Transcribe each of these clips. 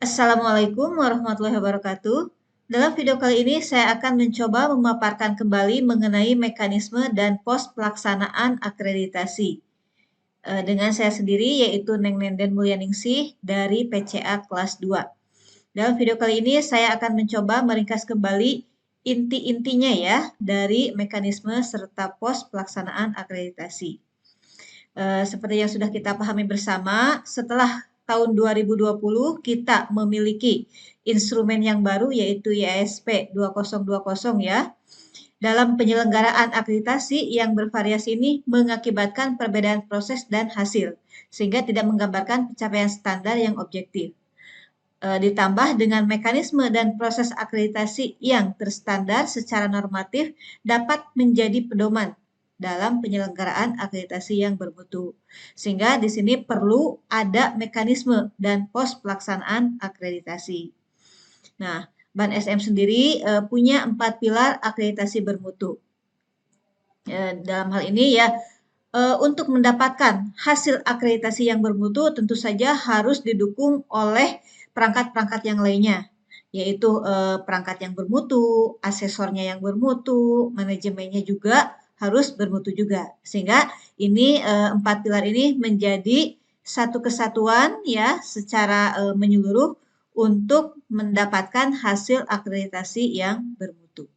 Assalamualaikum warahmatullahi wabarakatuh. Dalam video kali ini saya akan mencoba memaparkan kembali mengenai mekanisme dan pos pelaksanaan akreditasi. Dengan saya sendiri yaitu Neng Nenden Mulyaningsih dari PCA kelas 2. Dalam video kali ini saya akan mencoba meringkas kembali inti-intinya ya dari mekanisme serta pos pelaksanaan akreditasi. Seperti yang sudah kita pahami bersama, setelah tahun 2020 kita memiliki instrumen yang baru yaitu IASP 2020 ya. Dalam penyelenggaraan akreditasi yang bervariasi ini mengakibatkan perbedaan proses dan hasil, sehingga tidak menggambarkan pencapaian standar yang objektif. Ditambah dengan mekanisme dan proses akreditasi yang terstandar secara normatif dapat menjadi pedoman dalam penyelenggaraan akreditasi yang bermutu. Sehingga di sini perlu ada mekanisme dan pos pelaksanaan akreditasi. Nah, BAN SM sendiri punya 4 pilar akreditasi bermutu. Dalam hal ini ya, untuk mendapatkan hasil akreditasi yang bermutu tentu saja harus didukung oleh perangkat-perangkat yang lainnya, yaitu perangkat yang bermutu, asesornya yang bermutu, manajemennya juga harus bermutu juga. Sehingga ini 4 pilar ini menjadi satu kesatuan ya secara menyeluruh untuk mendapatkan hasil akreditasi yang bermutu.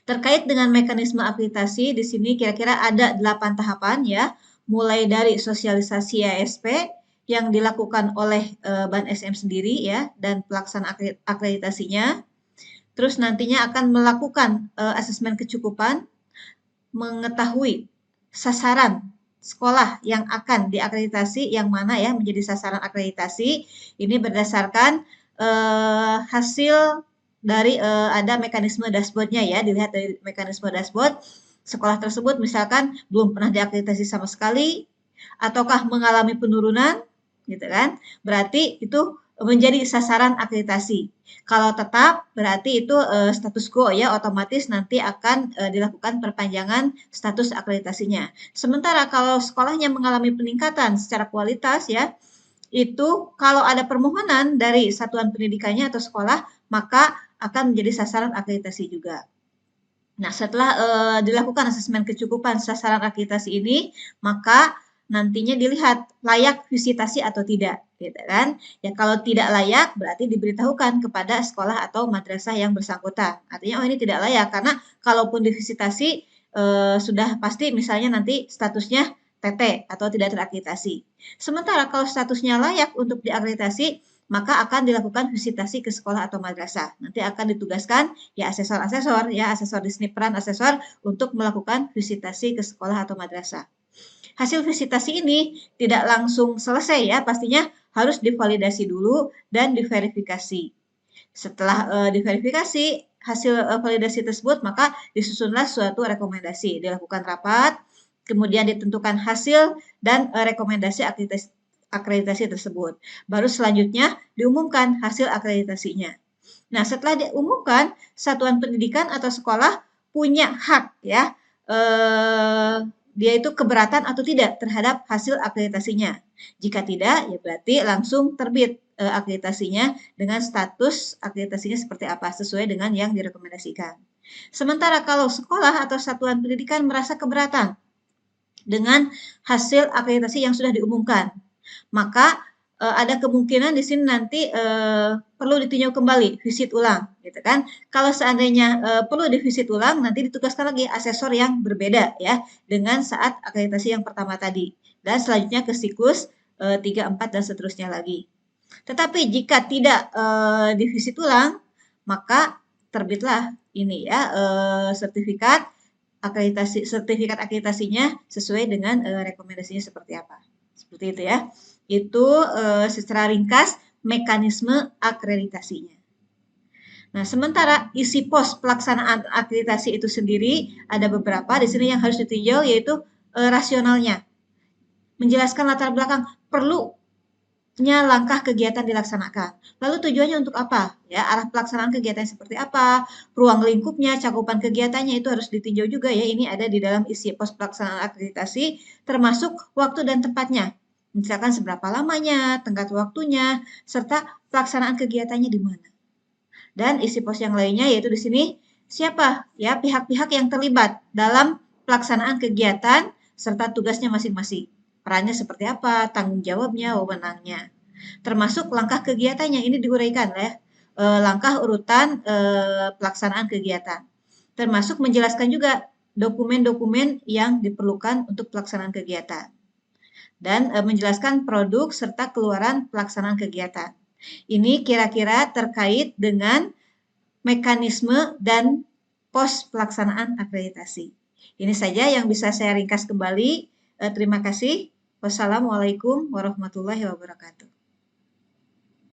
Terkait dengan mekanisme akreditasi, di sini kira-kira ada 8 tahapan ya, mulai dari sosialisasi ASP yang dilakukan oleh BAN SM sendiri ya, dan pelaksana akreditasinya. Terus nantinya akan melakukan asesmen kecukupan, mengetahui sasaran sekolah yang akan diakreditasi, yang mana ya menjadi sasaran akreditasi. Ini berdasarkan hasil dari ada mekanisme dashboardnya ya, dilihat dari mekanisme dashboard sekolah tersebut misalkan belum pernah diakreditasi sama sekali ataukah mengalami penurunan gitu kan, berarti itu menjadi sasaran akreditasi. Kalau tetap berarti itu status quo ya, otomatis nanti akan dilakukan perpanjangan status akreditasinya. Sementara kalau sekolahnya mengalami peningkatan secara kualitas ya, itu kalau ada permohonan dari satuan pendidikannya atau sekolah, maka akan menjadi sasaran akreditasi juga. Nah, setelah dilakukan asesmen kecukupan sasaran akreditasi ini, maka nantinya dilihat layak visitasi atau tidak, gitu kan? Ya kalau tidak layak berarti diberitahukan kepada sekolah atau madrasah yang bersangkutan. Artinya oh ini tidak layak karena kalaupun divisitasi sudah pasti misalnya nanti statusnya TT atau tidak terakreditasi. Sementara kalau statusnya layak untuk diakreditasi, maka akan dilakukan visitasi ke sekolah atau madrasah. Nanti akan ditugaskan ya asesor di sini peran asesor untuk melakukan visitasi ke sekolah atau madrasah. Hasil visitasi ini tidak langsung selesai ya, pastinya harus divalidasi dulu dan diverifikasi. Setelah diverifikasi hasil validasi tersebut, maka disusunlah suatu rekomendasi, dilakukan rapat, kemudian ditentukan hasil dan rekomendasi akreditasi tersebut. Baru selanjutnya diumumkan hasil akreditasinya. Nah, setelah diumumkan, satuan pendidikan atau sekolah punya hak ya, dia itu keberatan atau tidak terhadap hasil akreditasinya. Jika tidak, ya berarti langsung terbit akreditasinya dengan status akreditasinya seperti apa, sesuai dengan yang direkomendasikan. Sementara kalau sekolah atau satuan pendidikan merasa keberatan dengan hasil akreditasi yang sudah diumumkan, maka ada kemungkinan di sini nanti perlu ditinjau kembali, visit ulang, gitu kan. Kalau seandainya perlu divisit ulang, nanti ditugaskan lagi asesor yang berbeda ya, dengan saat akreditasi yang pertama tadi. Dan selanjutnya ke siklus 3, 4, dan seterusnya lagi. Tetapi jika tidak divisit ulang, maka terbitlah ini ya sertifikat akreditasinya sesuai dengan rekomendasinya seperti apa. Seperti itu ya. Itu secara ringkas mekanisme akreditasinya. Nah, sementara isi pos pelaksanaan akreditasi itu sendiri ada beberapa di sini yang harus ditinjau yaitu rasionalnya. Menjelaskan latar belakang perlunya langkah kegiatan dilaksanakan. Lalu tujuannya untuk apa? Ya, arah pelaksanaan kegiatan seperti apa? Ruang lingkupnya, cakupan kegiatannya itu harus ditinjau juga ya. Ini ada di dalam isi pos pelaksanaan akreditasi termasuk waktu dan tempatnya. Misalkan seberapa lamanya, tenggat waktunya, serta pelaksanaan kegiatannya di mana. Dan isi pos yang lainnya yaitu di sini siapa ya pihak-pihak yang terlibat dalam pelaksanaan kegiatan serta tugasnya masing-masing. Perannya seperti apa, tanggung jawabnya, wewenangnya. Termasuk langkah kegiatannya ini diuraikan ya. Langkah urutan pelaksanaan kegiatan. Termasuk menjelaskan juga dokumen-dokumen yang diperlukan untuk pelaksanaan kegiatan dan menjelaskan produk serta keluaran pelaksanaan kegiatan. Ini kira-kira terkait dengan mekanisme dan pos pelaksanaan akreditasi. Ini saja yang bisa saya ringkas kembali. Terima kasih. Wassalamualaikum warahmatullahi wabarakatuh.